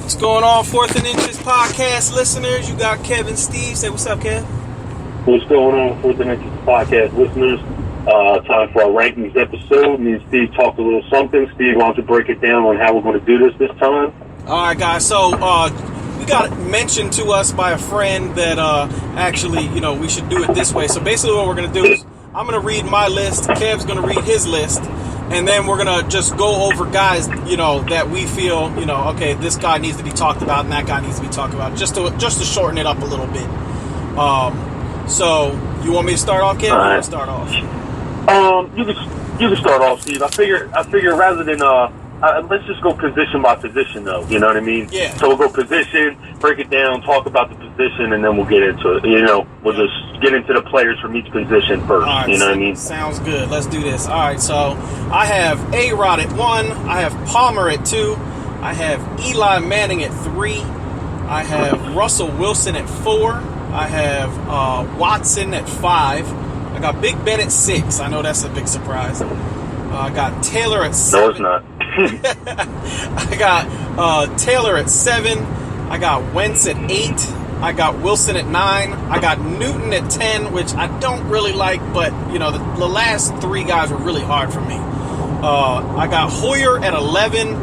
What's going on, Fourth and Inches podcast listeners? You got Kevin Steve. Say what's up, Kev. What's going on, Fourth and Inches podcast listeners? Time for our rankings episode. Me and Steve talked a little something. Steve, why don't you break it down on how we're going to do this time? All right, guys. So we got mentioned to us by a friend that actually, we should do it this way. So basically what we're going to do is I'm going to read my list. Kev's going to read his list. And then we're going to just go over guys, that we feel, okay, this guy needs to be talked about and that guy needs to be talked about, just to shorten it up a little bit. So you want me to start off, Kev? Or you want to start off? You can start off, Steve. I figure rather than let's just go position by position, though. You know what I mean? Yeah. So we'll go position, break it down, talk about the position, and then we'll get into it. We'll just get into the players from each position first. Right, you know what I mean? Sounds good. Let's do this. All right. So I have A-Rod at 1. I have Palmer at 2. I have Eli Manning at 3. I have Russell Wilson at 4. I have Watson at 5. I got Big Ben at 6. I know that's a big surprise. I got Taylor at 7. No, it's not. I got Taylor at 7. I got Wentz at 8. I got Wilson at 9. I got Newton at 10, which I don't really like, but, the last 3 guys were really hard for me. I got Hoyer at 11,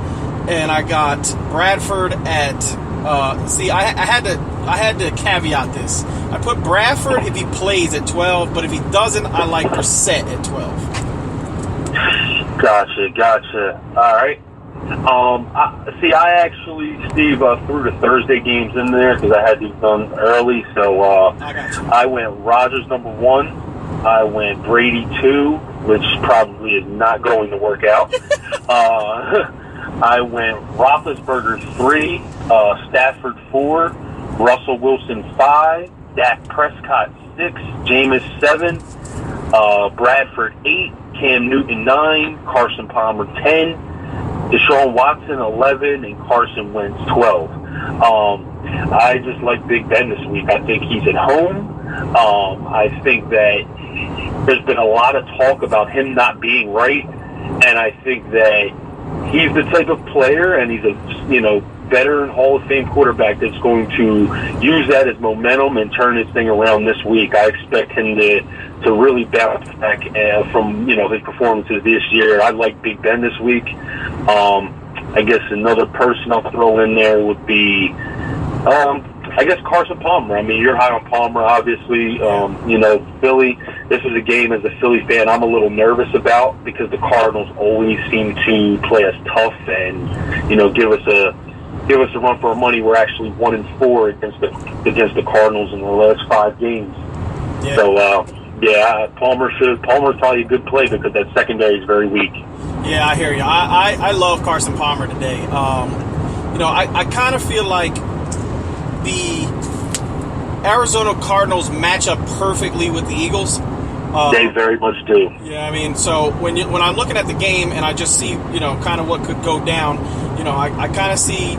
and I got Bradford at... I had to caveat this. I put Bradford if he plays at 12, but if he doesn't, I like Brissett at 12. Gotcha. All right. I actually, Steve, threw the Thursday games in there because I had these done early. So I went Rodgers number 1. I went Brady 2, which probably is not going to work out. I went Roethlisberger 3, Stafford 4, Russell Wilson 5, Dak Prescott 6, Jameis 7, Bradford 8, Cam Newton 9, Carson Palmer 10, Deshaun Watson 11, and Carson Wentz 12. I just like Big Ben this week. I think he's at home. I think that there's been a lot of talk about him not being right, and I think that he's the type of player, and he's a veteran Hall of Fame quarterback that's going to use that as momentum and turn his thing around this week. I expect him to really bounce back from his performances this year. I like Big Ben this week. I guess another person I'll throw in there would be Carson Palmer. I mean, you're high on Palmer, obviously. Philly, this is a game as a Philly fan I'm a little nervous about because the Cardinals always seem to play us tough and, give us a run for our money. We're actually 1-4 against the Cardinals in the last 5 games. Yeah. So, Palmer's probably a good play because that secondary is very weak. Yeah, I hear you. I love Carson Palmer today. I kind of feel like the Arizona Cardinals match up perfectly with the Eagles. They very much do. Yeah, I mean, so when I'm looking at the game and I just see, kind of what could go down, I kind of see,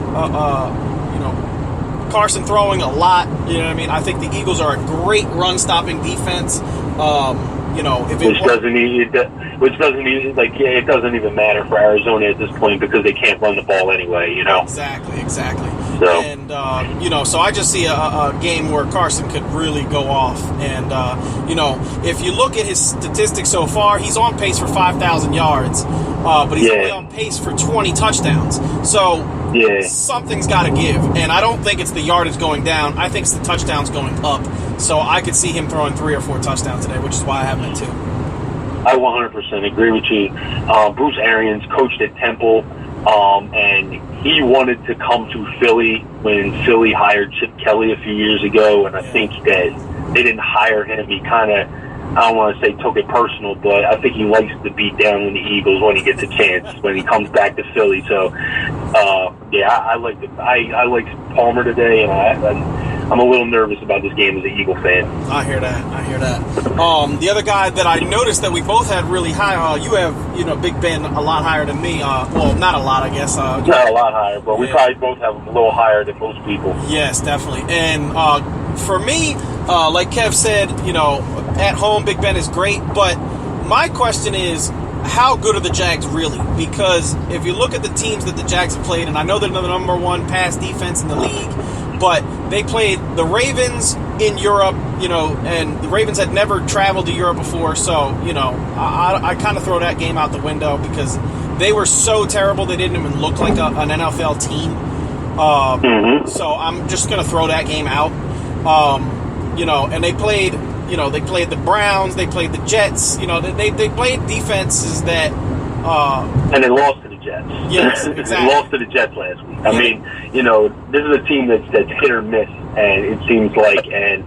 Carson throwing a lot. You know what I mean? I think the Eagles are a great run-stopping defense. Which it doesn't even matter for Arizona at this point because they can't run the ball anyway. Exactly. So. And so I just see a game where Carson could really go off. And if you look at his statistics so far, he's on pace for 5,000 yards, but he's only on pace for 20 touchdowns. So something's got to give. And I don't think it's the yardage going down. I think it's the touchdowns going up. So I could see him throwing 3 or 4 touchdowns today, which is why I have him at 2. I 100% agree with you. Bruce Arians coached at Temple, and he wanted to come to Philly when Philly hired Chip Kelly a few years ago, and I think that they didn't hire him. He kind of, I don't want to say took it personal, but I think he likes to beat down the Eagles when he gets a chance, when he comes back to Philly. So, I like Palmer today, and I'm a little nervous about this game as an Eagle fan. I hear that. The other guy that I noticed that we both had really high, you have, Big Ben a lot higher than me. Well, not a lot, I guess. Not a lot higher, but we probably both have him a little higher than most people. Yes, definitely. And for me, like Kev said, at home, Big Ben is great. But my question is, how good are the Jags really? Because if you look at the teams that the Jags have played, and I know they're the number one pass defense in the league, but they played the Ravens in Europe, and the Ravens had never traveled to Europe before, so, I kind of throw that game out the window because they were so terrible they didn't even look like an NFL team. So I'm just going to throw that game out. And they played, they played the Browns, they played the Jets, they played defenses that... and they lost to the Jets. Yes, exactly. They lost to the Jets last week. I mean, this is a team that's hit or miss, and it seems like, and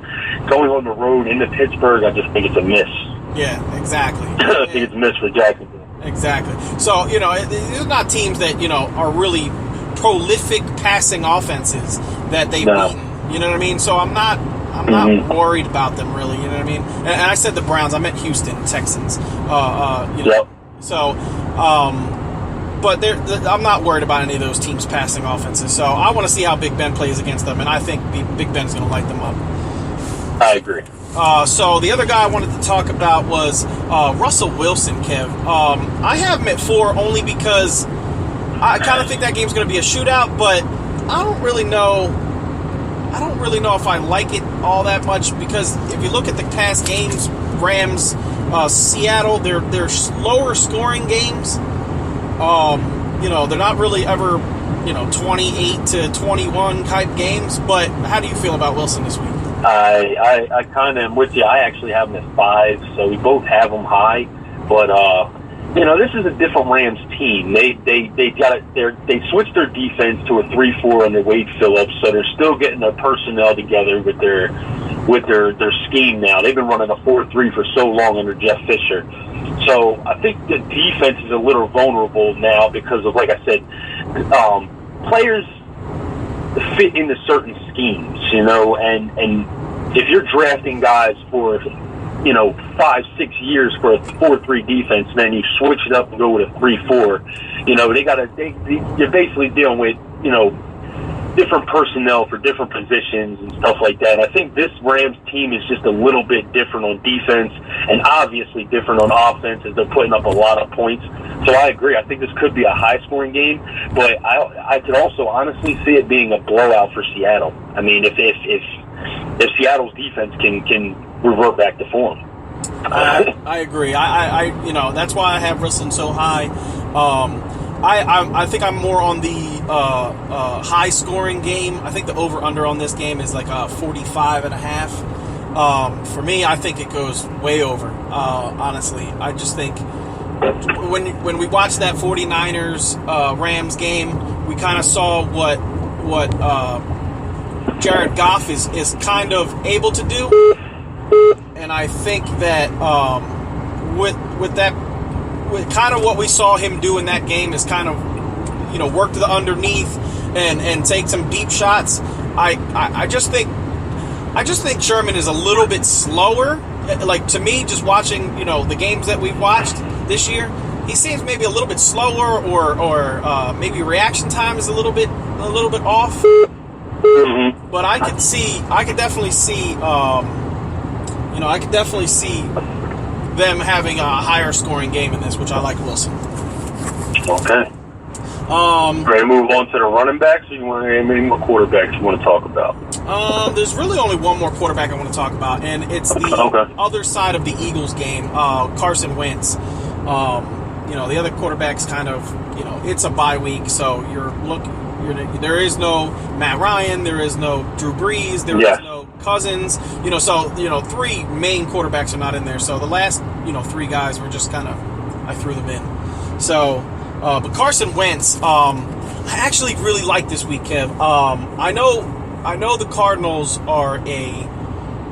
going on the road into Pittsburgh, I just think it's a miss. Yeah, exactly. I think it's a miss for Jacksonville. Exactly. So, these are not teams that, are really prolific passing offenses that they've beaten. You know what I mean? So I'm not worried about them really. You know what I mean? And I said the Browns. I meant Houston Texans. Yep. So, but I'm not worried about any of those teams' passing offenses. So I want to see how Big Ben plays against them, and I think Big Ben's going to light them up. I agree. So the other guy I wanted to talk about was Russell Wilson, Kev. I have him at 4 only because I kind of think that game's going to be a shootout, but I don't really know if I like it all that much because if you look at the past games, Rams, Seattle, they're slower scoring games. They're not really ever, 28 to 21 type games. But how do you feel about Wilson this week? I kind of am with you. I actually have them at 5, so we both have them high. But this is a different Rams team. They switched their defense to a 3-4 under Wade Phillips, so they're still getting their personnel together with their scheme now. They've been running a 4-3 for so long under Jeff Fisher. So I think the defense is a little vulnerable now because of, like I said, players fit into certain schemes, and if you're drafting guys for 5-6 years for a 4-3 defense, and then you switch it up and go with a 3-4. You're basically dealing with different personnel for different positions and stuff like that. I think this Rams team is just a little bit different on defense and obviously different on offense as they're putting up a lot of points. So I agree. I think this could be a high-scoring game, but I could also honestly see it being a blowout for Seattle. I mean, if Seattle's defense can revert back to form. I agree. I that's why I have Wilson so high. I think I'm more on the high scoring game. I think the over under on this game is like 45.5. For me, I think it goes way over. Honestly, I just think when we watched that 49ers Rams game, we kind of saw what Jared Goff is kind of able to do. And I think that with kind of what we saw him do in that game is kind of, work to the underneath and take some deep shots. I just think Sherman is a little bit slower. Like, to me, just watching, the games that we've watched this year, he seems maybe a little bit slower or maybe reaction time is a little bit off. Mm-hmm. But I could definitely see them having a higher scoring game in this, which I like Wilson. Okay. Ready to move on to the running backs, or you want any more quarterbacks you want to talk about? There's really only one more quarterback I want to talk about, and it's the other side of the Eagles game, Carson Wentz. The other quarterback's kind of, it's a bye week, so there is no Matt Ryan, there is no Drew Brees, there is no Cousins, so 3 main quarterbacks are not in there. So the last, 3 guys were just kind of, I threw them in. So, but Carson Wentz, I actually really like this week, Kev. I know the Cardinals are a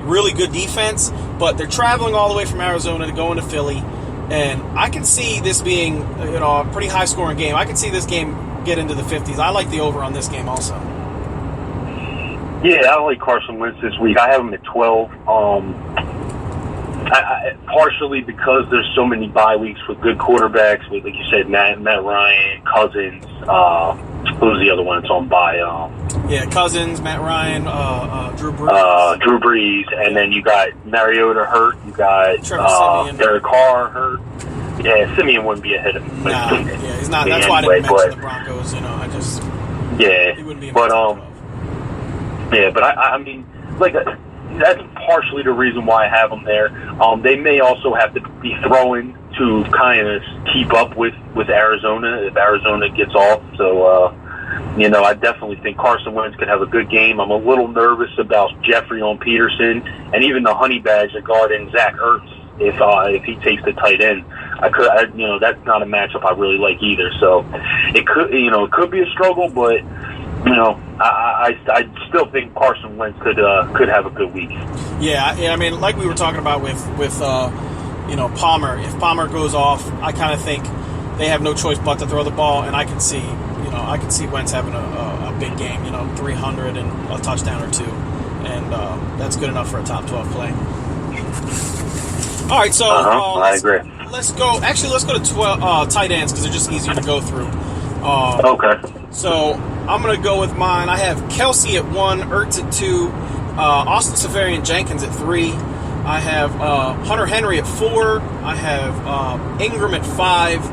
really good defense, but they're traveling all the way from Arizona to go into Philly, and I can see this being, a pretty high scoring game. I can see this game get into the 50s. I like the over on this game also. Yeah, I like Carson Wentz this week. I have him at 12. Partially because there's so many bye weeks with good quarterbacks, with, like you said, Matt Ryan, Cousins. Who's the other one that's on bye? Cousins, Matt Ryan, Drew Brees. And then you got Mariota hurt. You got Derek Carr hurt. Yeah, Simeon wouldn't be ahead of him. He's not. That's why I didn't mention the Broncos. He wouldn't be. But I mean, that's partially the reason why I have them there. They may also have to be throwing to kind of keep up with Arizona if Arizona gets off. So, I definitely think Carson Wentz could have a good game. I'm a little nervous about Jeffrey on Peterson and even the honey badger guarding Zach Ertz if he takes the tight end. That's not a matchup I really like either. So it could be a struggle, but I still think Carson Wentz could have a good week. Yeah. I mean, like we were talking about with Palmer. If Palmer goes off, I kind of think they have no choice but to throw the ball, and I can see Wentz having a big game. 300 and a touchdown or two, and that's good enough for a top 12 play. All right, so I agree. Let's go to 12 tight ends because they're just easier to go through. Okay. So I'm going to go with mine. I have Kelsey at 1, Ertz at 2, Austin Seferian-Jenkins at 3. I have Hunter Henry at 4. I have Ingram at 5.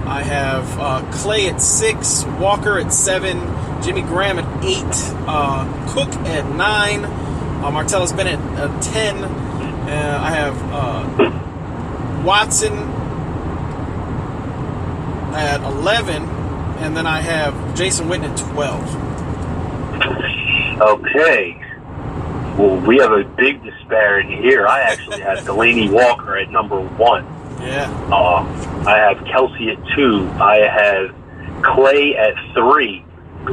I have Clay at 6, Walker at 7, Jimmy Graham at 8, Cook at 9, Martellus Bennett at 10. I have Watson at 11, and then I have Jason Witten at 12. Okay. Well, we have a big disparity here. I actually have Delaney Walker at number 1. Yeah. I have Kelsey at 2. I have Clay at 3.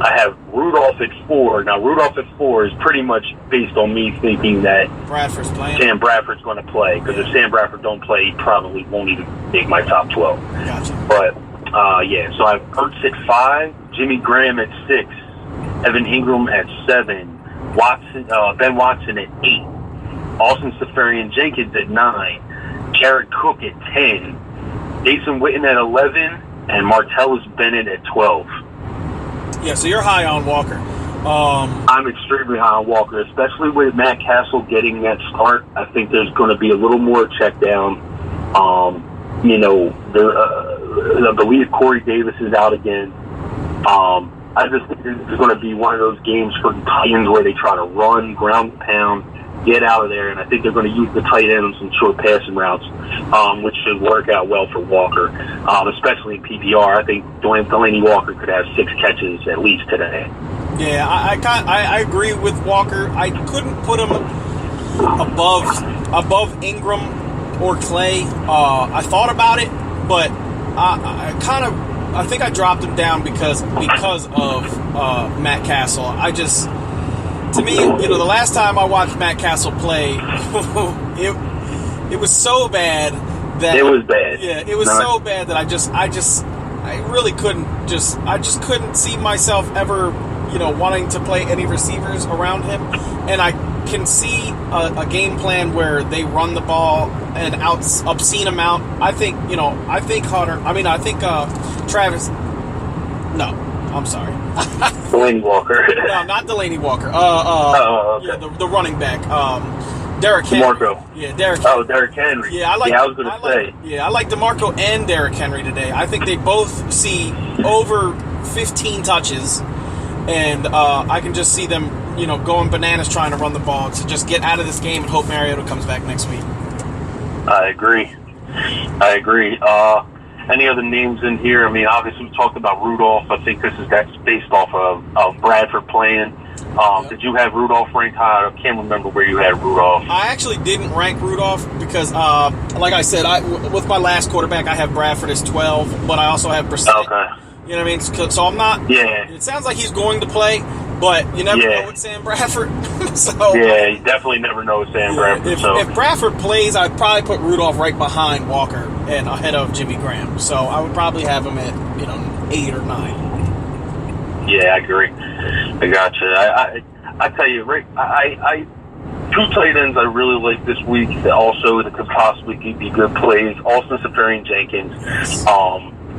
I have Rudolph at 4. Now, Rudolph at 4 is pretty much based on me thinking that Bradford's playing. Sam Bradford's going to play. Because if Sam Bradford don't play, he probably won't even make my top 12. Gotcha. But, so I have Ertz at 5, Jimmy Graham at 6, Evan Ingram at 7, Ben Watson at 8, Austin Seferian-Jenkins at 9, Jared Cook at 10, Jason Witten at 11, and Martellus Bennett at 12. Yeah, so you're high on Walker. I'm extremely high on Walker, especially with Matt Castle getting that start. I think there's going to be a little more check down. I believe Corey Davis is out again. I just think this is going to be one of those games for the Titans where they try to run, ground and pound, get out of there, and I think they're going to use the tight end on some short passing routes, which should work out well for Walker, especially in PPR. I think Delaney Walker could have 6 catches at least today. Yeah, I agree with Walker. I couldn't put him above Ingram or Clay. I thought about it, but I think I dropped him down because of Matt Castle. To me, the last time I watched Matt Castle play, it was so bad that it was bad. Yeah, it was so bad that I really couldn't see myself ever, wanting to play any receivers around him. And I can see a game plan where they run the ball an obscene amount. I think Travis. No, I'm sorry. Delaney Walker. No, not Delaney Walker. Okay. Yeah, the running back. Derrick Henry. DeMarco. Yeah, Derrick Henry. Oh, Derrick Henry. Yeah, I was going to say. I like DeMarco and Derrick Henry today. I think they both see over 15 touches, and I can just see them, going bananas trying to run the ball to just get out of this game and hope Mariota comes back next week. I agree. Any other names in here? I mean, obviously we talked about Rudolph. I think that's based off of Bradford playing. Yep. Did you have Rudolph ranked high? I can't remember where you had Rudolph. I actually didn't rank Rudolph because, like I said, with my last quarterback, I have Bradford as 12, but I also have Brissett. Okay. You know what I mean? So I'm not. Yeah. It sounds like he's going to play, but you never know with Sam Bradford. You definitely never know with Sam Bradford. If Bradford plays, I'd probably put Rudolph right behind Walker and ahead of Jimmy Graham. So I would probably have him at 8 or 9. Yeah, I agree. I gotcha. I tell you, Rick, I two tight ends I really like this week that also that could possibly be good plays. Austin Seferian-Jenkins.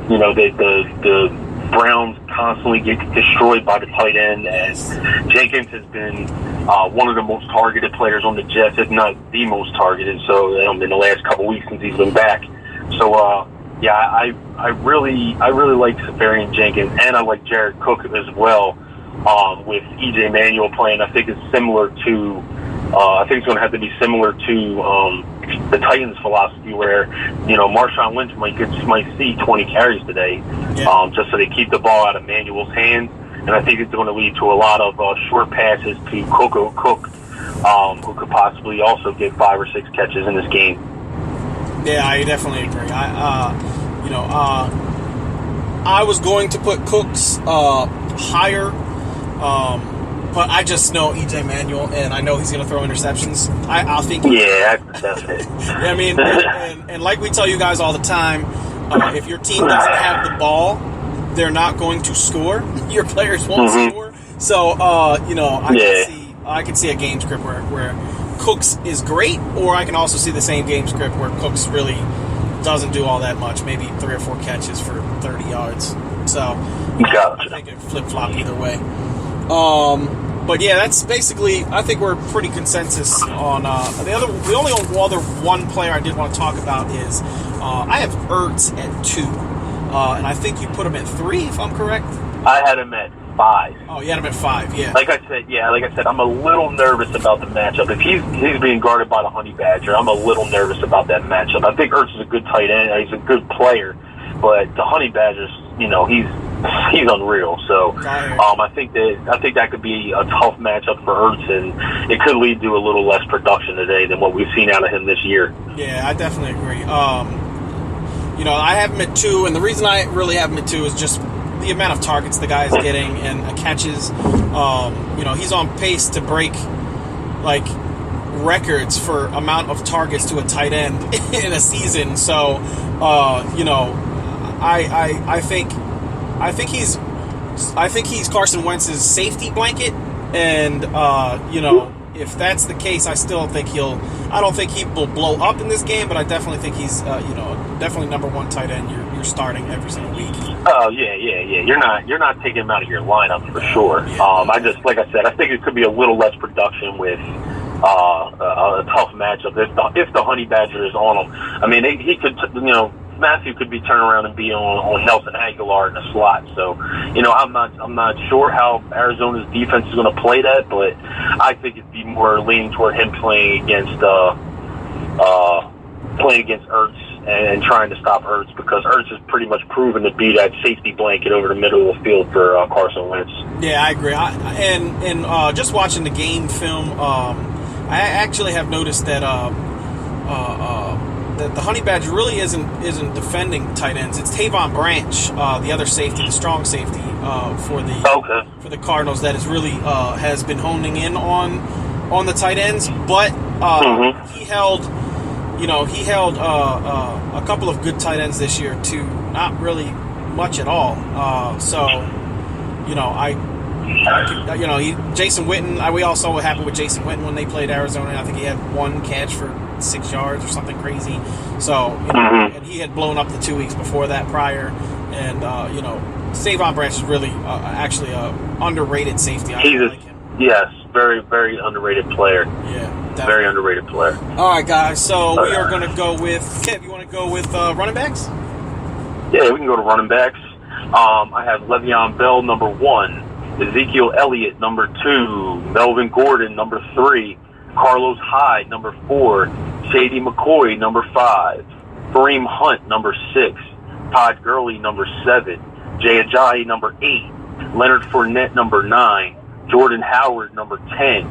You know, the Browns constantly get destroyed by the tight end, and Jenkins has been one of the most targeted players on the Jets, if not the most targeted. So in the last couple weeks since he's been back. So yeah, I really like Seferian-Jenkins, and I like Jared Cook as well. With EJ Manuel playing, I think it's similar to. I think it's going to have to be similar to the Titans' philosophy, where Marshawn Lynch might see 20 carries today, just so they keep the ball out of Manuel's hands. And I think it's going to lead to a lot of short passes to Cook, who could possibly also get 5 or 6 catches in this game. Yeah, I definitely agree. I was going to put Cooks higher. But I just know EJ Manuel, and I know he's going to throw interceptions. I think. Yeah, that's it. I mean, and like we tell you guys all the time, if your team doesn't have the ball, they're not going to score. Your players won't score. So, I can see a game script where Cooks is great, or I can also see the same game script where Cooks really doesn't do all that much, maybe 3 or 4 catches for 30 yards. So, I think it flip-flop either way. But yeah, that's basically. I think we're pretty consensus on the only other one player I did want to talk about is I have Ertz at 2, and I think you put him at 3 if I'm correct. I had him at 5. Oh, you had him at 5, yeah. Like I said, I'm a little nervous about the matchup. If he's being guarded by the Honey Badger, I'm a little nervous about that matchup. I think Ertz is a good tight end. He's a good player, but the Honey Badgers, he's unreal. So I think that could be a tough matchup for Ertz, and it could lead to a little less production today than what we've seen out of him this year. Yeah, I definitely agree. I have him at 2, and the reason I really have him at 2 is just the amount of targets the guy is getting and catches. He's on pace to break records for amount of targets to a tight end in a season. So, I think he's Carson Wentz's safety blanket, and if that's the case, I don't think he will blow up in this game, but I definitely think he's definitely number 1 tight end you're starting every single week. Oh yeah. You're not taking him out of your lineup for sure. I just, like I said, I think it could be a little less production with a tough matchup if the Honey Badger is on him. I mean, he could Matthew could be turning around and be on Nelson Aguilar in the slot. So, I'm not sure how Arizona's defense is going to play that, but I think it'd be more leaning toward him playing against Ertz and trying to stop Ertz, because Ertz has pretty much proven to be that safety blanket over the middle of the field for Carson Wentz. Yeah, I agree. And just watching the game film, I actually have noticed that the Honey Badger really isn't defending tight ends. It's Tavon Branch, the other safety, the strong safety for the Cardinals, that is really has been honing in on the tight ends. But he held a couple of good tight ends this year to not really much at all. Jason Witten. We all saw what happened with Jason Witten when they played Arizona. I think he had 1 catch for 6 yards or something crazy. So, and he had blown up the 2 weeks before that prior. And, Tavon Branch is really actually a underrated safety. I really like him. Yes, very, very underrated player. Yeah, definitely. Very underrated player. All right, guys. So we are going to go with Kev. You want to go with running backs? Yeah, we can go to running backs. I have Le'Veon Bell, number 1. Ezekiel Elliott, number 2. Melvin Gordon, number 3. Carlos Hyde, number 4. Shady McCoy, number 5. Kareem Hunt, number 6. Todd Gurley, number 7. Jay Ajayi, number 8. Leonard Fournette, number 9. Jordan Howard, number 10.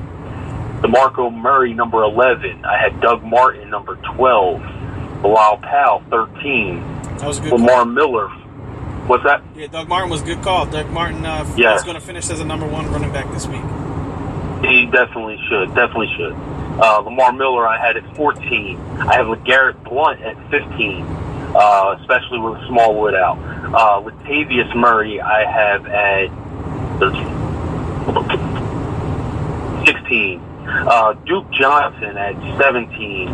DeMarco Murray, number 11. I had Doug Martin, number 12. Bilal Powell, 13. That was a good Lamar Miller. What's that? Yeah, Doug Martin was a good call. Doug Martin is going to finish as a number 1 running back this week. He definitely should. Lamar Miller, I had at 14. I have LeGarrette Blount at 15, especially with Smallwood out. Latavius Murray, I have at 13. 16. Duke Johnson at 17.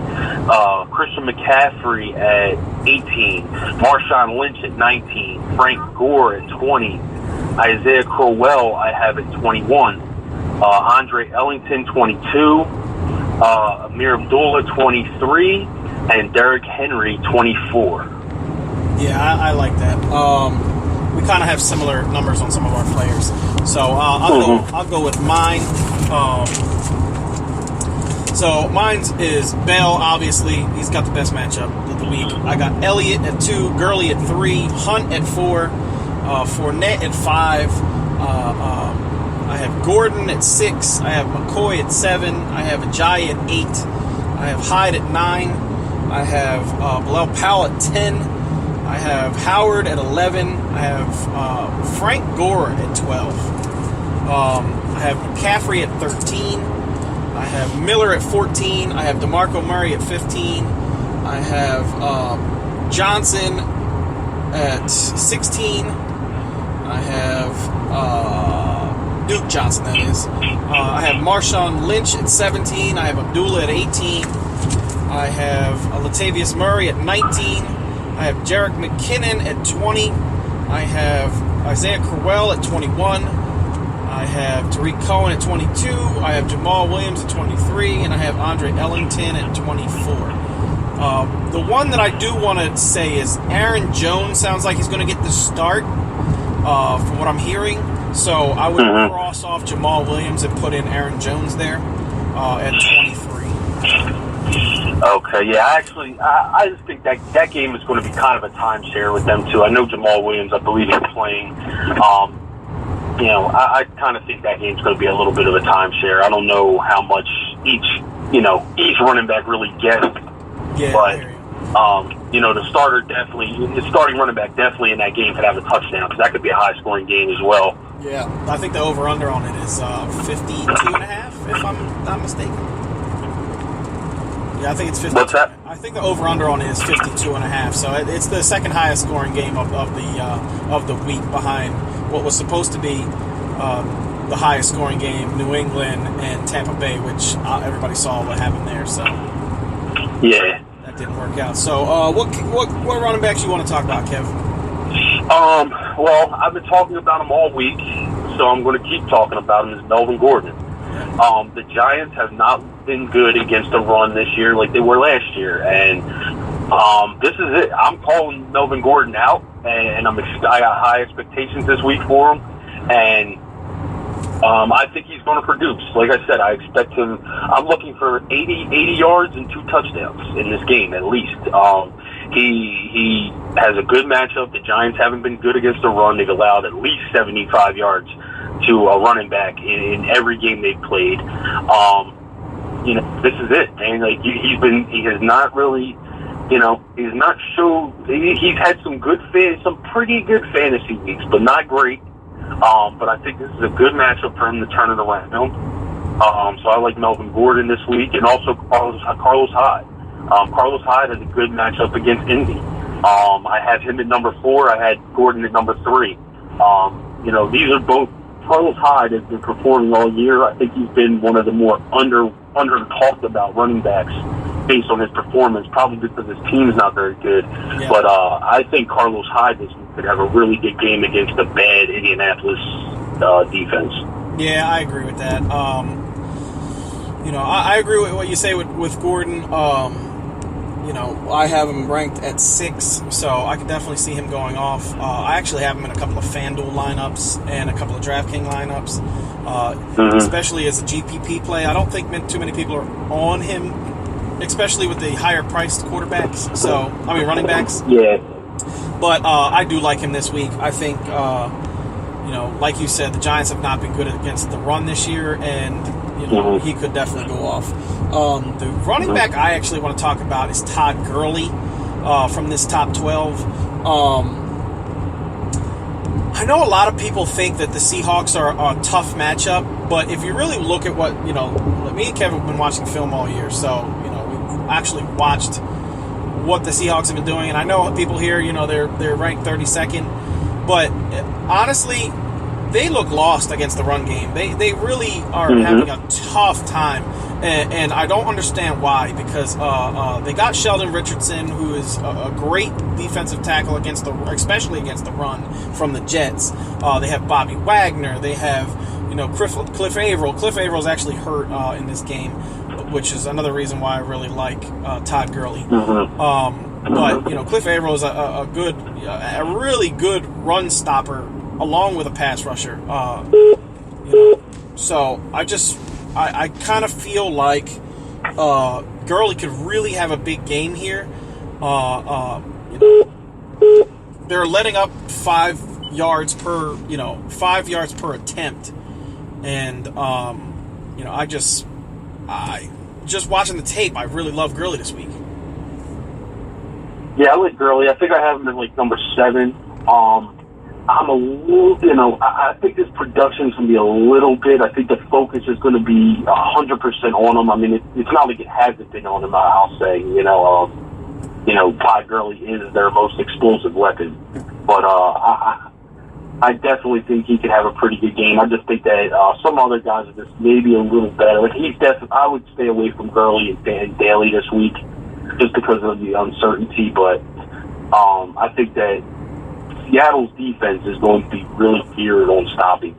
Christian McCaffrey at 18. Marshawn Lynch at 19. Frank Gore at 20. Isaiah Crowell I have at 21. Andre Ellington 22. Amir Abdullah 23. And Derrick Henry 24. Yeah, I like that. We kind of have similar numbers on some of our players. So I'll go with mine. So mine is Bell, obviously. He's got the best matchup of the week. I got Elliott at 2, Gurley at 3, Hunt at 4, Fournette at 5. I have Gordon at 6. I have McCoy at 7. I have Ajayi at 8. I have Hyde at 9. I have Bilal Powell at 10. I have Howard at 11. I have Frank Gore at 12. I have McCaffrey at 13. I have Miller at 14. I have DeMarco Murray at 15. I have Johnson at 16. I have Duke Johnson, that is. I have Marshawn Lynch at 17. I have Abdullah at 18. I have Latavius Murray at 19. I have Jerick McKinnon at 20. I have Isaiah Crowell at 21. I have Tariq Cohen at 22. I have Jamal Williams at 23. And I have Andre Ellington at 24. The one that I do want to say is Aaron Jones sounds like he's going to get the start from what I'm hearing. So I would cross off Jamal Williams and put in Aaron Jones there at 23. Okay, yeah, actually, I just think that game is going to be kind of a timeshare with them, too. I know Jamal Williams, I believe he's playing. I kind of think that game's going to be a little bit of a timeshare. I don't know how much each running back really gets. Yeah, but, the starting running back definitely in that game could have a touchdown, because that could be a high-scoring game as well. Yeah, I think the over-under on it is 52.5, if I'm not mistaken. Yeah, I think it's 50. What's that? I think the over/under on it is 52.5. So it's the second highest scoring game of the week, behind what was supposed to be the highest scoring game, New England and Tampa Bay, which everybody saw what happened there. So yeah, that didn't work out. So what running backs you want to talk about, Kev? Well, I've been talking about him all week, so I'm going to keep talking about him. Is Melvin Gordon. The Giants have not been good against the run this year like they were last year, and this is it. I'm calling Melvin Gordon out, and I got high expectations this week for him, and I think he's going to produce. Like I said, I expect him. I'm looking for 80 yards and 2 touchdowns in this game at least. He has a good matchup. The Giants haven't been good against the run. They've allowed at least 75 yards to a running back in every game they've played. This is it, man. Like he has not really, he's not he's had some pretty good fantasy weeks, but not great. But I think this is a good matchup for him to turn it around. So I like Melvin Gordon this week, and also Carlos Hyde. Carlos Hyde has a good matchup against Indy. I have him at number 4. I had Gordon at number 3. These are both. Carlos Hyde has been performing all year. I think he's been one of the more under talked about running backs based on his performance, probably because his team's not very good. Yeah. But I think Carlos Hyde could have a really good game against the bad Indianapolis defense. Yeah, I agree with that. I agree with what you say with Gordon. I have him ranked at 6, so I could definitely see him going off. I actually have him in a couple of FanDuel lineups and a couple of DraftKings lineups, especially as a GPP play. I don't think too many people are on him, especially with the higher-priced quarterbacks. Running backs. Yeah. But I do like him this week. I think, like you said, the Giants have not been good against the run this year, and he could definitely go off. The running back I actually want to talk about is Todd Gurley from this top 12. I know a lot of people think that the Seahawks are a tough matchup, but if you really look at what, me and Kevin have been watching film all year, so, we've actually watched what the Seahawks have been doing, and I know people here, they're ranked 32nd, but honestly, they look lost against the run game. They really are having a tough time, and I don't understand why, because they got Sheldon Richardson, who is a great defensive tackle especially against the run from the Jets. They have Bobby Wagner. They have Cliff Averill. Cliff Averill is actually hurt in this game, which is another reason why I really like Todd Gurley. But Cliff Averill is a really good run stopper along with a pass rusher. So I kind of feel like Gurley could really have a big game here. They're letting up 5 yards per attempt, and I just watching the tape, I really love Gurley this week. Yeah, I like Gurley. I think I have him at like number 7. I'm a little, I think this production is going to be a little bit. I think the focus is going to be 100% on him. I mean, it's not like it hasn't been on him. I'll say, Todd Gurley is their most explosive weapon, but I definitely think he could have a pretty good game. I just think that some other guys are just maybe a little better. Like I would stay away from Gurley and Daly this week just because of the uncertainty. But I think that Seattle's defense is going to be really geared on stopping.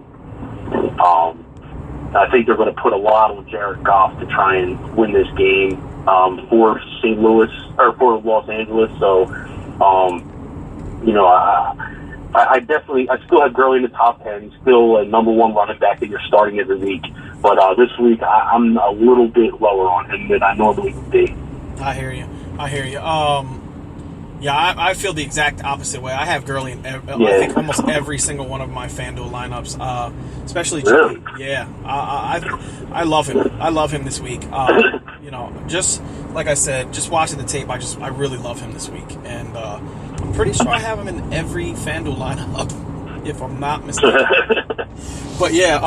I think they're going to put a lot on Jared Goff to try and win this game for St. Louis or for Los Angeles. So, I still have Gurley in the top 10. He's still a number 1 running back that you're starting every week. But this week, I'm a little bit lower on him than I normally would be. I hear you. I feel the exact opposite way. I have Gurley in I think almost every single one of my FanDuel lineups, especially really? Yeah, I love him. I love him this week. Just like I said, just watching the tape, I really love him this week, and I'm pretty sure I have him in every FanDuel lineup, if I'm not mistaken. But yeah,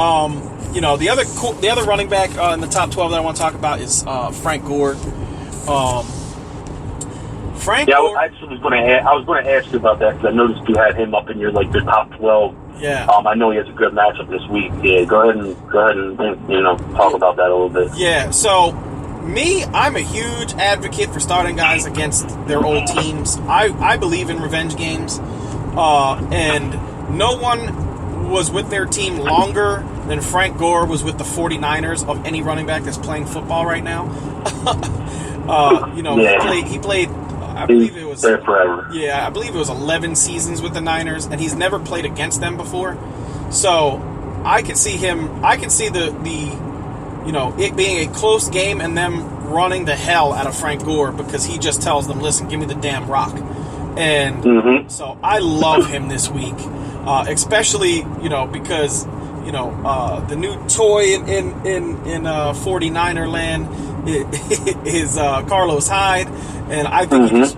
the other running back in the top 12 that I want to talk about is Frank Gore. Frank Gore. I was going to ask you about that because I noticed you had him up in your the top 12. Yeah. I know he has a good matchup this week. Yeah, go ahead and talk about that a little bit. Yeah. So I'm a huge advocate for starting guys against their old teams. I believe in revenge games, and no one was with their team longer than Frank Gore was with the 49ers of any running back that's playing football right now. He played. I believe it was there forever. Yeah, I believe it was 11 seasons with the Niners, and he's never played against them before. So I could see it being a close game and them running the hell out of Frank Gore because he just tells them, "Listen, give me the damn rock." And so I love him this week, especially because the new toy in 49er land is Carlos Hyde. And I think if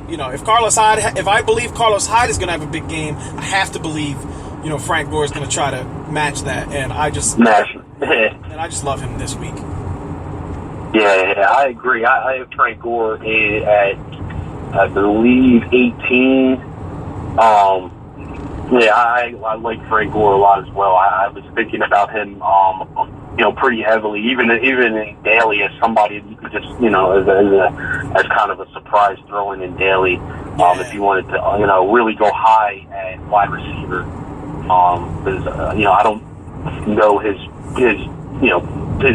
I believe Carlos Hyde is going to have a big game, I have to believe, Frank Gore is going to try to match that. And I just love him this week. Yeah, I agree. I have Frank Gore at, I believe, 18. I like Frank Gore a lot as well. I was thinking about him, pretty heavily, even in Daly as somebody you could just, as kind of a surprise throwing in Daly, if you wanted to, really go high at wide receiver. Because I don't know his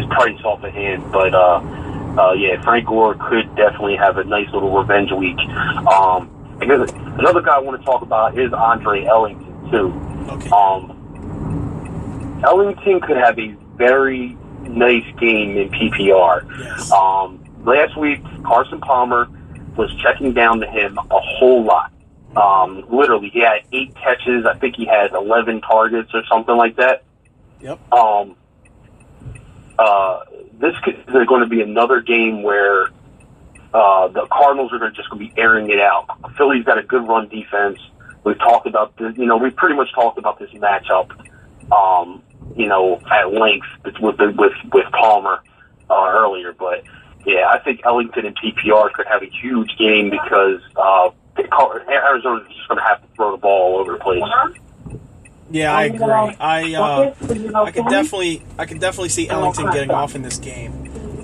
price off the hand, but Frank Gore could definitely have a nice little revenge week. Another guy I want to talk about is Andre Ellington too. Okay. Ellington could have a very nice game in PPR. Yes. Last week, Carson Palmer was checking down to him a whole lot. Literally, he had 8 catches. I think he had 11 targets or something like that. Yep. This is going to be another game where the Cardinals are just going to be airing it out. Philly's got a good run defense. We've talked about this. We've pretty much talked about this matchup. At length with Palmer earlier, but yeah, I think Ellington and PPR could have a huge game because Arizona's just going to have to throw the ball all over the place. Yeah, I agree. I can definitely see Ellington getting off in this game.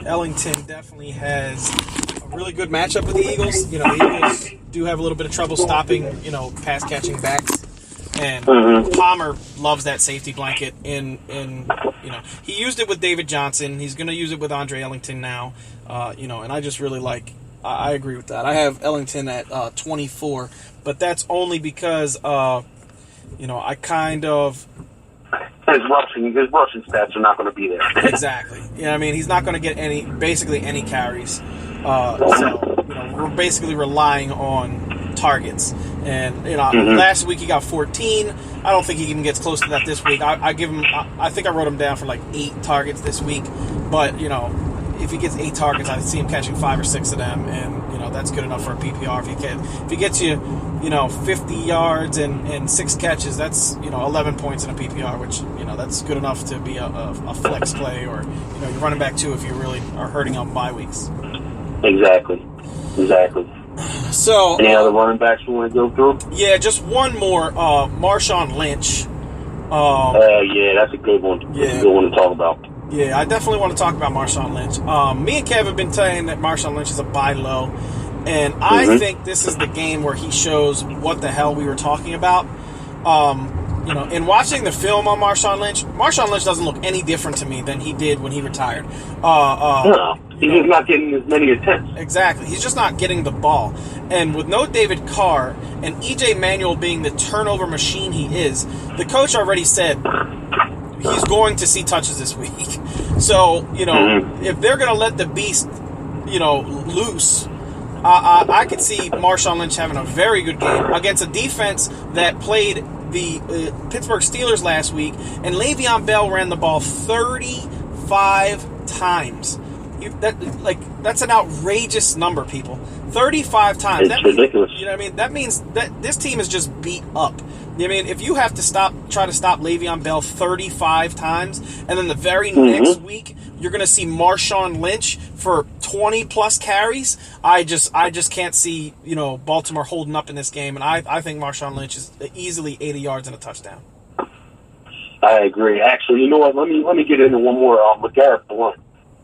Ellington definitely has a really good matchup with the Eagles. You know, the Eagles do have a little bit of trouble stopping, pass catching backs. And Palmer loves that safety blanket. He used it with David Johnson. He's going to use it with Andre Ellington now. And I just really I agree with that. I have Ellington at 24, but that's only because, I kind of... His rushing stats are not going to be there. Exactly. He's not going to get basically any carries. So we're basically relying on targets. And last week he got 14. I don't think he even gets close to that this week. I think I wrote him down for like 8 targets this week. But if he gets 8 targets, I see him catching 5 or 6 of them, and that's good enough for a PPR. If he gets you 50 yards and 6 catches, that's 11 points in a PPR, which that's good enough to be a flex play, or you're running back 2 if you really are hurting on bye weeks. Exactly. So, any other running backs you want to go through? Yeah, just one more. Marshawn Lynch. Yeah, that's a good one. Yeah. That's a good one to talk about. Yeah, I definitely want to talk about Marshawn Lynch. Me and Kev have been saying that Marshawn Lynch is a buy low, and I think this is the game where he shows what the hell we were talking about. In watching the film on Marshawn Lynch doesn't look any different to me than he did when he retired. No, he's just not getting as many attempts. Exactly. He's just not getting the ball. And with no David Carr and E.J. Manuel being the turnover machine he is, the coach already said he's going to see touches this week. So, if they're going to let the beast, loose, I could see Marshawn Lynch having a very good game against a defense that played the Pittsburgh Steelers last week, and Le'Veon Bell ran the ball 35 times. That's an outrageous number, people. 35 times. It's ridiculous. That means that this team is just beat up. If you have to try to stop Le'Veon Bell 35 times, and then the very next week you're going to see Marshawn Lynch for 20 plus carries, I just can't see Baltimore holding up in this game, and I think Marshawn Lynch is easily 80 yards and a touchdown. I agree. Actually, you know what? Let me get into one more with Garrett Blount.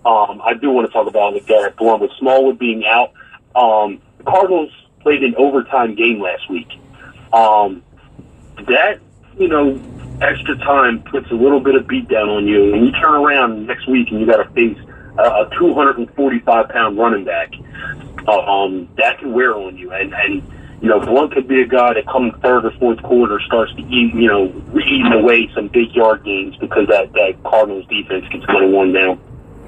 I do want to talk about Garrett Blount with Smallwood being out. The Cardinals played an overtime game last week. That, extra time puts a little bit of beat down on you, and you turn around next week and you got to face a 245-pound running back. That can wear on you, and Blount could be a guy that come third or fourth quarter starts to eating away some big yard gains because that Cardinals defense gets 21 down.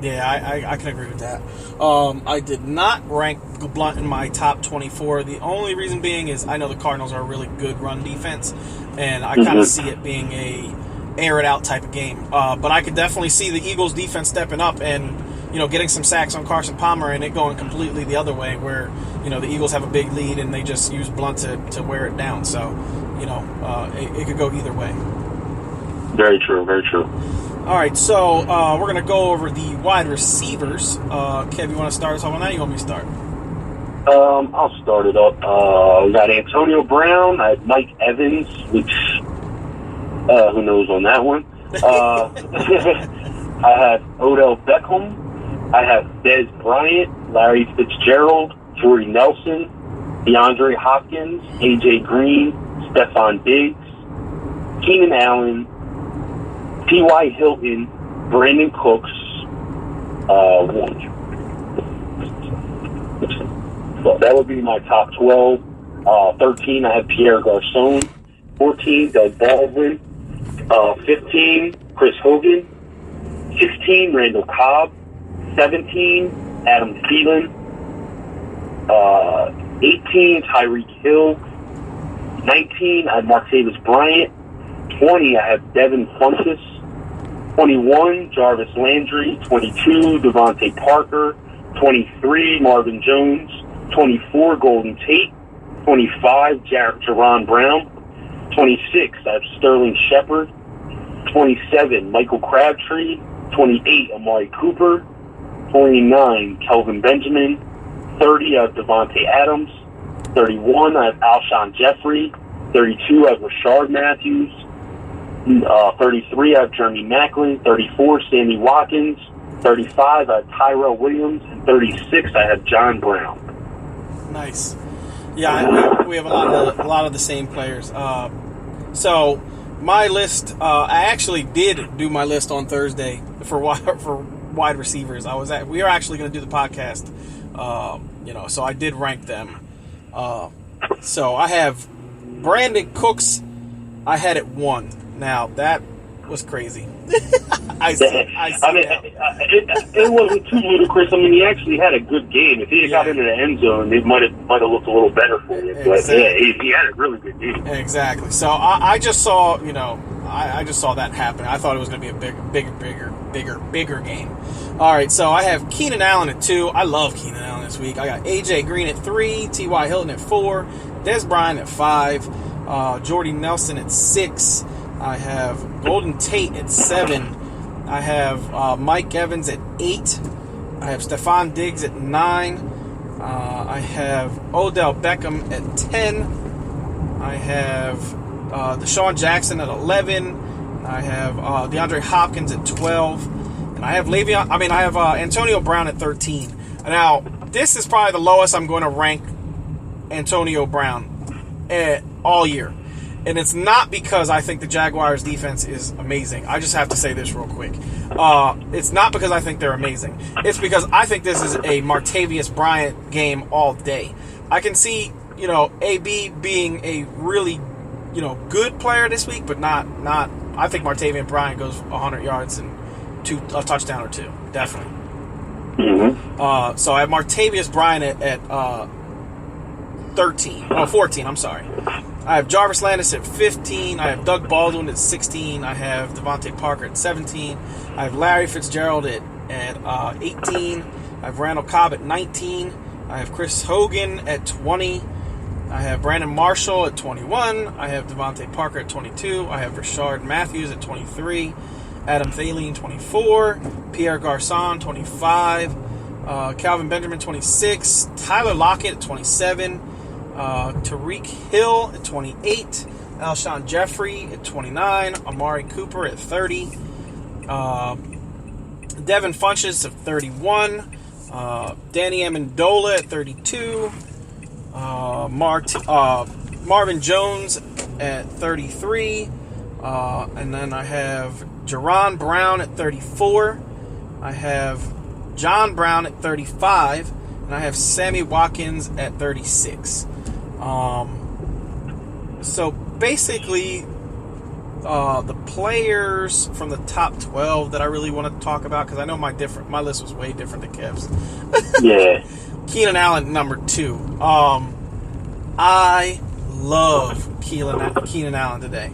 Yeah, I can agree with that. I did not rank Blount in my top 24. The only reason being is I know the Cardinals are a really good run defense, and I kind of see it being a air it out type of game. But I could definitely see the Eagles defense stepping up and getting some sacks on Carson Palmer and it going completely the other way, where the Eagles have a big lead and they just use Blount to wear it down. So it could go either way. Very true. Very true. All right, so we're going to go over the wide receivers. Kev, you want to start us off on that, or you want me to start? I'll start it up. We got Antonio Brown. I had Mike Evans, which, who knows on that one. I had Odell Beckham. I have Dez Bryant, Larry Fitzgerald, Jordy Nelson, DeAndre Hopkins, A.J. Green, Stephon Diggs, Keenan Allen, T.Y. Hilton, Brandon Cooks, So that would be my top 12. 13, I have Pierre Garçon. 14, Doug Baldwin. 15, Chris Hogan. 16, Randall Cobb. 17, Adam Thielen. 18, Tyreek Hill. 19, I have Martavis Bryant. 20, I have Devin Funchess. 21, Jarvis Landry. 22, Devontae Parker. 23, Marvin Jones. 24, Golden Tate. 25, Jaron Brown. 26, I have Sterling Shepard. 27, Michael Crabtree. 28, Amari Cooper. 29, Kelvin Benjamin. 30, I have Devontae Adams. 31, I have Alshon Jeffrey. 32, I have Rashard Matthews. 33, I have Jeremy Maclin. 34, Sammy Watkins. 35, I have Tyrell Williams. And 36, I have John Brown. Nice. Yeah, we have a lot of the same players. So my list, I actually did do my list on Thursday for wide receivers. We are actually going to do the podcast, so I did rank them. So I have Brandon Cooks. I had it 1. Now that was crazy. It wasn't too ludicrous. I mean, he actually had a good game. If he had got into the end zone, it might have looked a little better for you. But exactly. He had a really good game. Exactly. So I just saw, I just saw that happen. I thought it was going to be a bigger game. All right, so I have Keenan Allen at 2. I love Keenan Allen this week. I got AJ Green at 3, T.Y. Hilton at 4, Des Bryant at 5, Jordy Nelson at 6. I have Golden Tate at 7. I have Mike Evans at 8. I have Stephon Diggs at 9. I have Odell Beckham at 10. I have Deshaun Jackson at 11. I have DeAndre Hopkins at 12. And I have Antonio Brown at 13. Now, this is probably the lowest I'm going to rank Antonio Brown all year. And it's not because I think the Jaguars' defense is amazing. I just have to say this real quick. It's not because I think they're amazing. It's because I think this is a Martavius Bryant game all day. I can see, AB being a really, good player this week, but not. I think Martavius Bryant goes 100 yards and a touchdown or 2, definitely. Mm-hmm. So I have Martavius Bryant at 14. I'm sorry. I have Jarvis Landis at 15. I have Doug Baldwin at 16. I have Devontae Parker at 17. I have Larry Fitzgerald at 18. I have Randall Cobb at 19. I have Chris Hogan at 20. I have Brandon Marshall at 21. I have Devontae Parker at 22. I have Rashard Matthews at 23. Adam Thielen, 24. Pierre Garçon, 25. Calvin Benjamin, 26. Tyler Lockett at 27. Tariq Hill at 28, Alshon Jeffrey at 29, Amari Cooper at 30, Devin Funchess at 31, Danny Amendola at 32, Marvin Jones at 33, and then I have Jaron Brown at 34, I have John Brown at 35, and I have Sammy Watkins at 36. So basically, the players from the top 12 that I really want to talk about, because I know my list was way different than Kev's. Yeah. Keenan Allen, number 2. I love Keenan Allen today.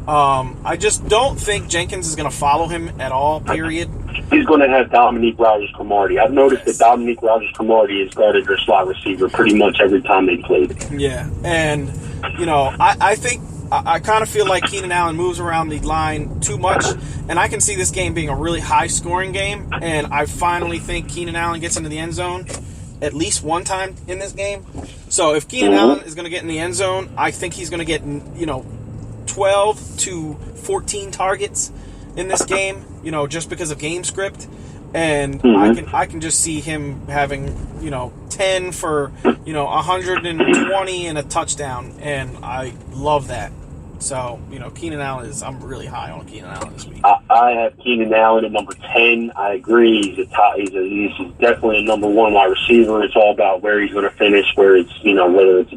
I just don't think Jenkins is going to follow him at all, period. He's going to have Dominique Rodgers-Cromartie. I've noticed that Dominique Rodgers-Cromartie has guarded their slot receiver pretty much every time they played. Yeah, and, I think I kind of feel like Keenan Allen moves around the line too much, and I can see this game being a really high-scoring game, and I finally think Keenan Allen gets into the end zone at least one time in this game. So if Keenan Allen is going to get in the end zone, I think he's going to get, 12 to 14 targets in this game, just because of game script. And I can just see him having, 10 for, 120 and a touchdown. And I love that. So, Keenan Allen I'm really high on Keenan Allen this week. I have Keenan Allen at number 10. I agree. He's definitely a number 1 wide receiver. It's all about where he's going to finish, where it's, whether it's,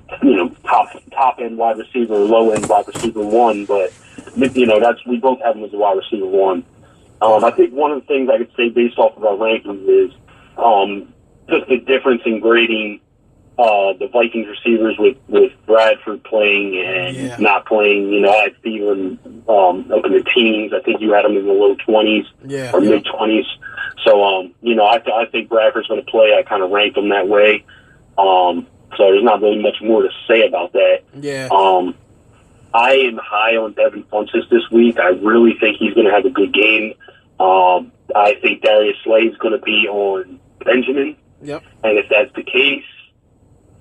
top end wide receiver or low end wide receiver 1. But, we both have him as a wide receiver 1. I think one of the things I could say based off of our rankings is just the difference in grading the Vikings receivers with Bradford playing and not playing. I had Thielen up in the teens. I think you had him in the low 20s or mid 20s. So, I think Bradford's going to play. I kind of ranked him that way. So there's not really much more to say about that. Yeah. I am high on Devin Funchess this week. I really think he's going to have a good game. I think Darius Slay's going to be on Benjamin. Yep. And if that's the case,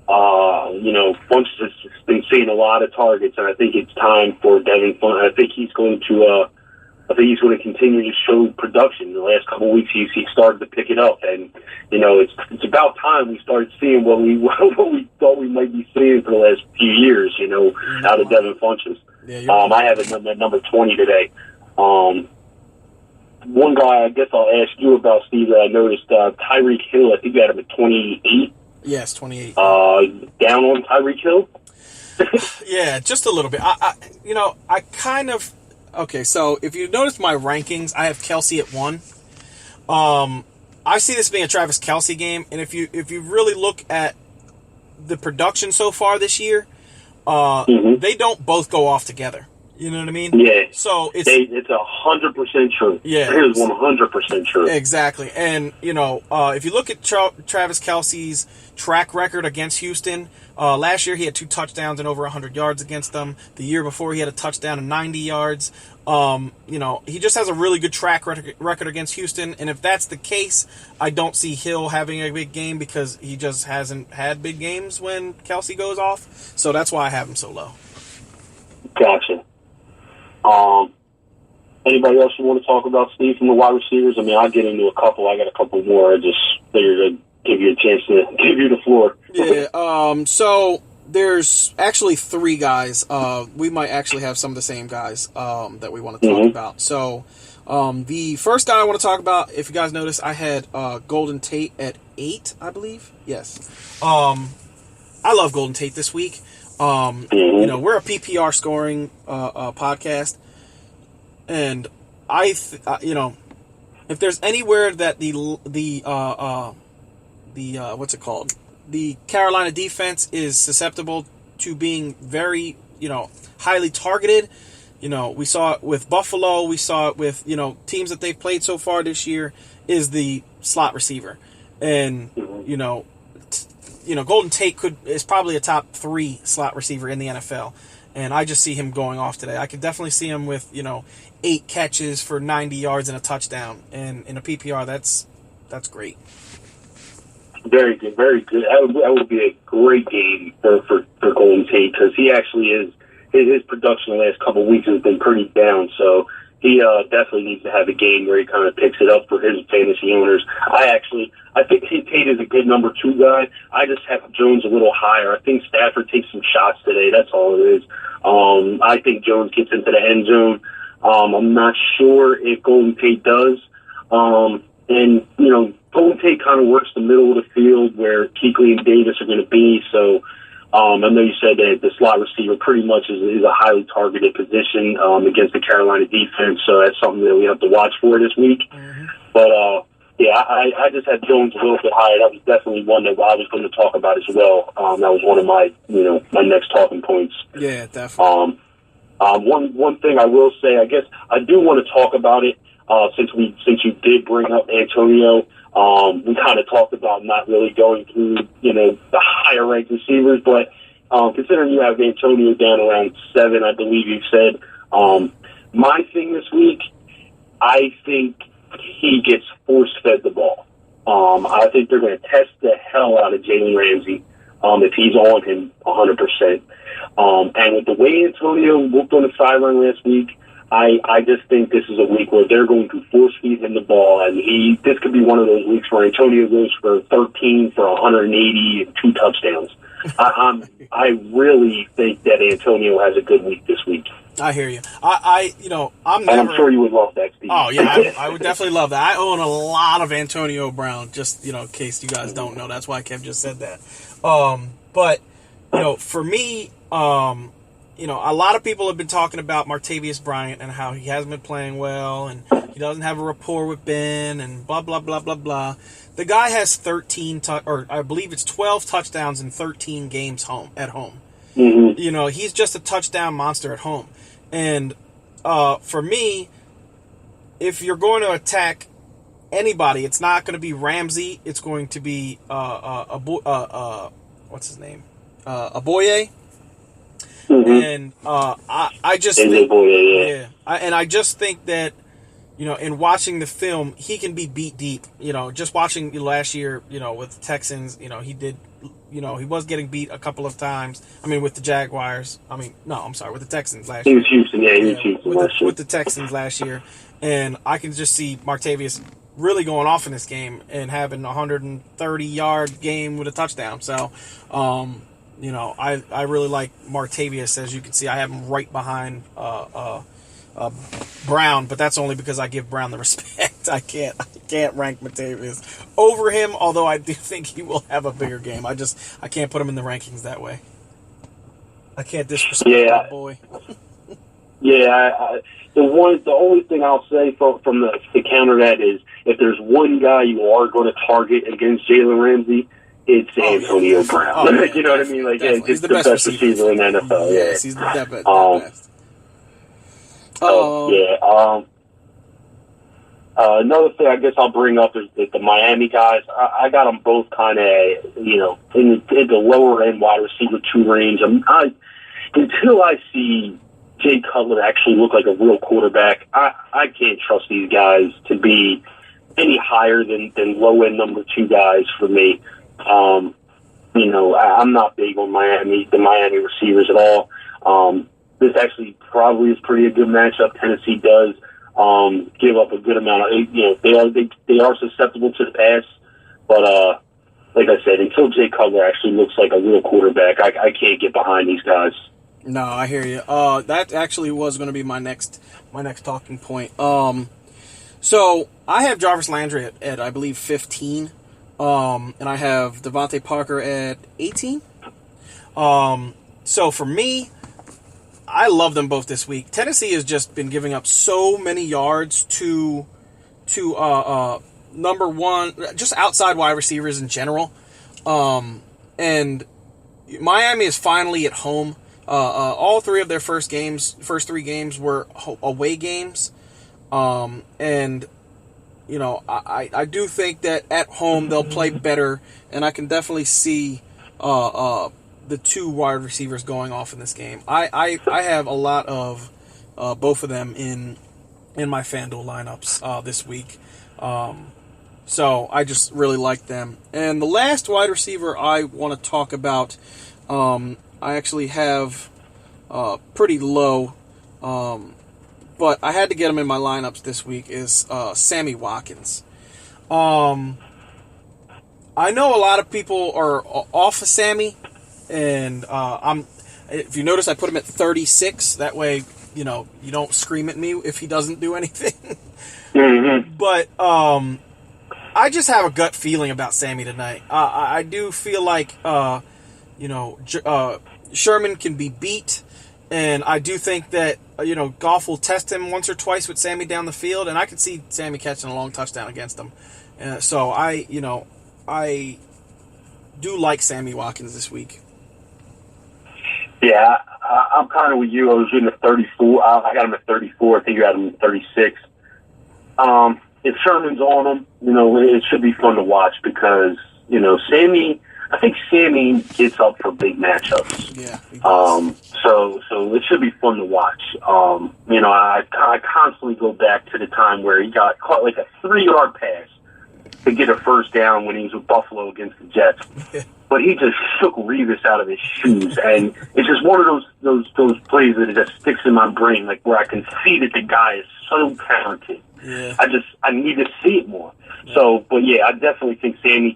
Funches has been seeing a lot of targets, and I think it's time for Devin Funches. I think he's going to continue to show production. In the last couple of weeks, he started to pick it up, and it's about time we started seeing what we thought we might be seeing for the last few years. Out of Devin Funches. Yeah, I have it at number 20 today. One guy I guess I'll ask you about, Steve, that I noticed, Tyreek Hill. I think you had him at 28. Yes, 28. Down on Tyreek Hill? Yeah, just a little bit. I kind of... Okay, so if you notice my rankings, I have Kelce at 1. I see this being a Travis Kelce game, and if you really look at the production so far this year, they don't both go off together. You know what I mean? Yeah. So it's 100% true. Yeah, it is 100% true. Exactly, and if you look at Travis Kelce's track record against Houston, last year he had 2 touchdowns and over 100 yards against them. The year before he had a touchdown and 90 yards. He just has a really good track record against Houston, and if that's the case, I don't see Hill having a big game because he just hasn't had big games when Kelce goes off. So that's why I have him so low. Gotcha. Anybody else you want to talk about, Steve, from the wide receivers? I mean, I'll get into a couple. I got a couple more. I just figured I'd give you a chance to give you the floor. Yeah, so there's actually 3 guys. We might actually have some of the same guys that we want to talk about. So the first guy I want to talk about, if you guys notice, I had Golden Tate at 8, I believe. Yes. I love Golden Tate this week. We're a PPR scoring podcast, and if there's anywhere that the what's it called? The Carolina defense is susceptible to being very, highly targeted. We saw it with Buffalo. We saw it with, teams that they've played so far this year, is the slot receiver. And, Golden Tate is probably a top 3 slot receiver in the NFL. And I just see him going off today. I could definitely see him with, 8 catches for 90 yards and a touchdown. And in a PPR, that's great. Very good, very good. That would be a great game for Golden Tate, because he actually is. His production the last couple of weeks has been pretty down, so he definitely needs to have a game where he kind of picks it up for his fantasy owners. I think Tate is a good number 2 guy. I just have Jones a little higher. I think Stafford takes some shots today. That's all it is. I think Jones gets into the end zone. I'm not sure if Golden Tate does. Golden Tate kind of works the middle of the field where Kuechly and Davis are going to be. So I know you said that the slot receiver pretty much is a highly targeted position against the Carolina defense. So that's something that we have to watch for this week. Mm-hmm. But, I just had Jones a little bit higher. That was definitely one that I was going to talk about as well. That was one of my, my next talking points. Yeah, definitely. One thing I will say, I guess I do want to talk about it since you did bring up Antonio. We kind of talked about not really going through, the higher ranked receivers, but considering you have Antonio down around 7, I believe you said, my thing this week, I think he gets force-fed the ball. I think they're going to test the hell out of Jalen Ramsey if he's on him 100%. And with the way Antonio looked on the sideline last week, I just think this is a week where they're going to force feed him the ball, and this could be one of those weeks where Antonio goes for 13 for 180 and 2 touchdowns. I really think that Antonio has a good week this week. I hear you. I'm sure you would love that, Steve. Oh yeah, I would definitely love that. I own a lot of Antonio Brown, just in case you guys don't know. That's why Kev just said that. But for me, a lot of people have been talking about Martavius Bryant and how he hasn't been playing well and he doesn't have a rapport with Ben and blah, blah, blah, blah, blah. The guy has 12 touchdowns in 13 games at home. Mm-hmm. He's just a touchdown monster at home. And for me, if you're going to attack anybody, it's not going to be Ramsey. It's going to be what's his name? Aboye. Mm-hmm. And I just think, I just think that in watching the film, he can be beat deep. Just watching last year, with the Texans, he did he was getting beat a couple of times. I mean, with the Jaguars. With the Texans last year. He was Houston, he was Houston with the Texans last year. And I can just see Martavius really going off in this game and having a 130-yard game with a touchdown. So, I really like Martavius. As you can see, I have him right behind Brown, but that's only because I give Brown the respect. I can't rank Martavius over him, although I do think he will have a bigger game. I can't put him in the rankings that way. I can't disrespect that boy. The only thing I'll say from the counter that is, if there's one guy you are going to target against Jalen Ramsey, it's Antonio Brown. You know what I mean? Like, he's the best receiver in the NFL. Yes, he's the best. Another thing I guess I'll bring up is the Miami guys. I got them both kind of, in the lower end wide receiver 2 range. Until I see Jay Cutler actually look like a real quarterback, I can't trust these guys to be any higher than low end number 2 guys for me. I'm not big on the Miami receivers at all. This actually probably is pretty a good matchup. Tennessee does give up a good amount of, they are susceptible to the pass, but like I said, until Jay Cutler actually looks like a real quarterback, I can't get behind these guys. No, I hear you. That actually was going to be my next talking point. So I have Jarvis Landry at I believe 15, and I have Devontae Parker at 18. So for me, I love them both this week. Tennessee has just been giving up so many yards to number one, just outside wide receivers in general. And Miami is finally at home. All 3 of their first 3 games were away games. And, I do think that at home they'll play better, and I can definitely see the 2 wide receivers going off in this game. I have a lot of both of them in my FanDuel lineups this week. So I just really like them. And the last wide receiver I want to talk about, I actually have pretty low, but I had to get him in my lineups this week, is Sammy Watkins. I know a lot of people are off of Sammy, and if you notice, I put him at 36. That way, you don't scream at me if he doesn't do anything. Mm-hmm. But I just have a gut feeling about Sammy tonight. I do feel like Sherman can be beat, and I do think that Goff will test him once or twice with Sammy down the field, and I could see Sammy catching a long touchdown against him. So I do like Sammy Watkins this week. Yeah, I'm kind of with you. I was in the 34. I got him at 34. I think you had him at 36. If Sherman's on him, it should be fun to watch because, Sammy, I think Sammy gets up for big matchups. Yeah. He does. So it should be fun to watch. I constantly go back to the time where he got caught like a 3-yard pass to get a first down when he was with Buffalo against the Jets. But he just shook Revis out of his shoes, and it's just one of those plays that it just sticks in my brain, like where I can see that the guy is so talented. Yeah. I need to see it more. Yeah. So, but yeah, I definitely think Sammy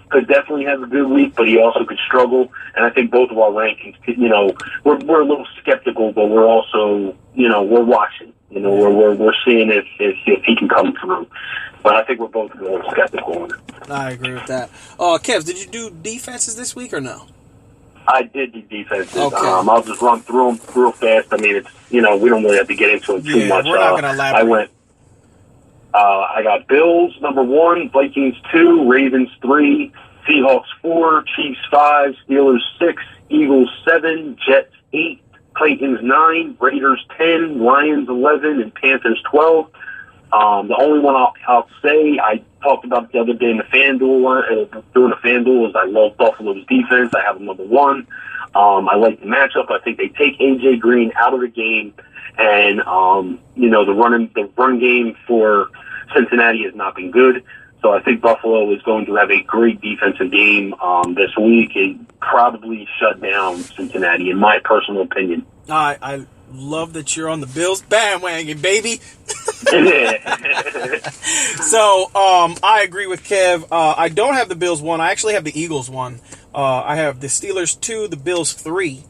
could definitely have a good week, but he also could struggle. And I think both of our rankings, we're a little skeptical, but we're also, we're watching. We're seeing if he can come through. But I think we're both a little skeptical on it. I agree with that. Kev, did you do defenses this week or no? I did do defenses. Okay. I'll just run through them real fast. I mean, it's we don't really have to get into it too much. We're not going to elaborate. I got Bills number 1, Vikings 2, Ravens 3, Seahawks 4, Chiefs 5, Steelers 6, Eagles 7, Jets 8, Titans 9, Raiders 10, Lions 11, and Panthers 12. The only one I'll say, I talked about the other day in the FanDuel, doing the FanDuel, is I love Buffalo's defense. I have them number 1. I like the matchup. I think they take A.J. Green out of the game, and the run game for Cincinnati has not been good. So So I think Buffalo is going to have a great defensive game this week and probably shut down Cincinnati, in my personal opinion. I love that you're on the Bills bandwagon, baby. So I agree with Kev. I don't have the Bills 1. I actually have the Eagles 1. I have the Steelers 2, the Bills 3,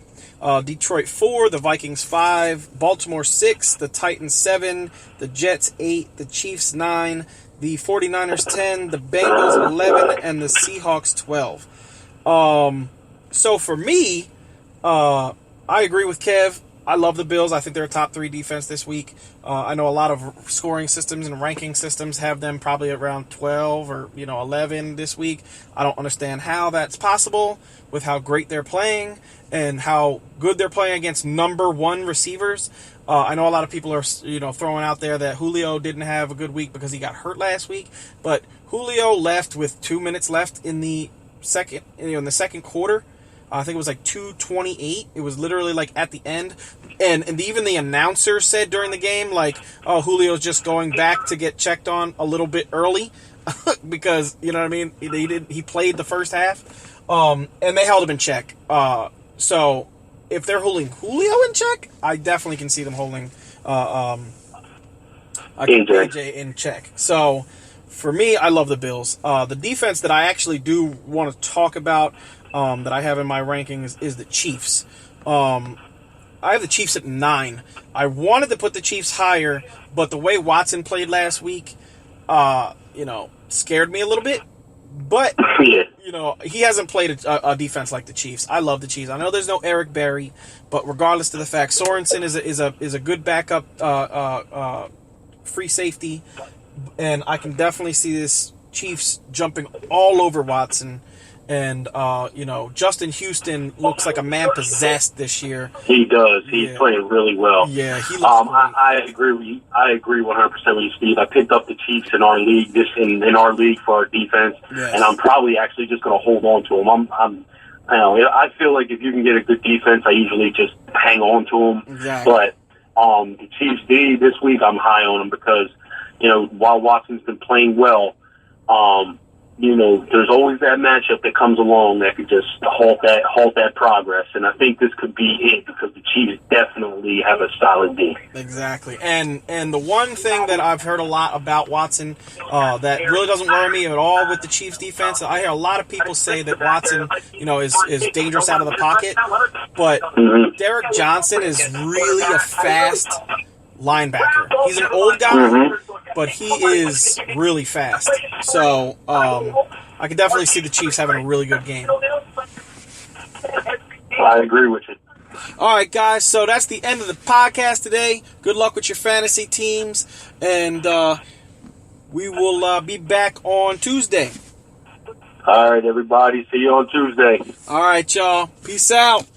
Detroit 4, the Vikings 5, Baltimore 6, the Titans 7, the Jets 8, the Chiefs 9, the 49ers 10, the Bengals 11, and the Seahawks 12. So for me, I agree with Kev. I love the Bills. I think they're a top 3 defense this week. I know a lot of scoring systems and ranking systems have them probably around 12 or 11 this week. I don't understand how that's possible with how great they're playing and how good they're playing against number 1 receivers. I know a lot of people are throwing out there that Julio didn't have a good week because he got hurt last week, but Julio left with 2 minutes left in the second quarter. I think it was like 2:28. It was literally like at the end. And even the announcer said during the game, like, oh, Julio's just going back to get checked on a little bit early because, you know what I mean? He played the first half. And they held him in check. So if they're holding Julio in check, I definitely can see them holding AJ in check. So for me, I love the Bills. The defense that I actually do want to talk about that I have in my rankings is the Chiefs. I have the Chiefs at 9. I wanted to put the Chiefs higher, but the way Watson played last week, scared me a little bit. But, he hasn't played a defense like the Chiefs. I love the Chiefs. I know there's no Eric Berry, but regardless of the fact, Sorensen is a good backup free safety, and I can definitely see this Chiefs jumping all over Watson. And, Justin Houston looks like a man possessed this year. He does. He's playing really well. Yeah, he looks I agree with you. I agree 100% with you, Steve. I picked up the Chiefs in our league, in our league for our defense, and I'm probably actually just going to hold on to them. I feel like if you can get a good defense, I usually just hang on to them. Exactly. But the Chiefs D this week, I'm high on them because, while Watson's been playing well, there's always that matchup that comes along that could just halt that progress. And I think this could be it because the Chiefs definitely have a solid D. Exactly. And the one thing that I've heard a lot about Watson that really doesn't worry me at all with the Chiefs defense, I hear a lot of people say that Watson, is dangerous out of the pocket. But Derek Johnson is really a fast linebacker. He's an old guy, but he is really fast. So I could definitely see the Chiefs having a really good game. I agree with you. All right, guys. So that's the end of the podcast today. Good luck with your fantasy teams, and we will be back on Tuesday. All right, everybody. See you on Tuesday. All right, y'all. Peace out.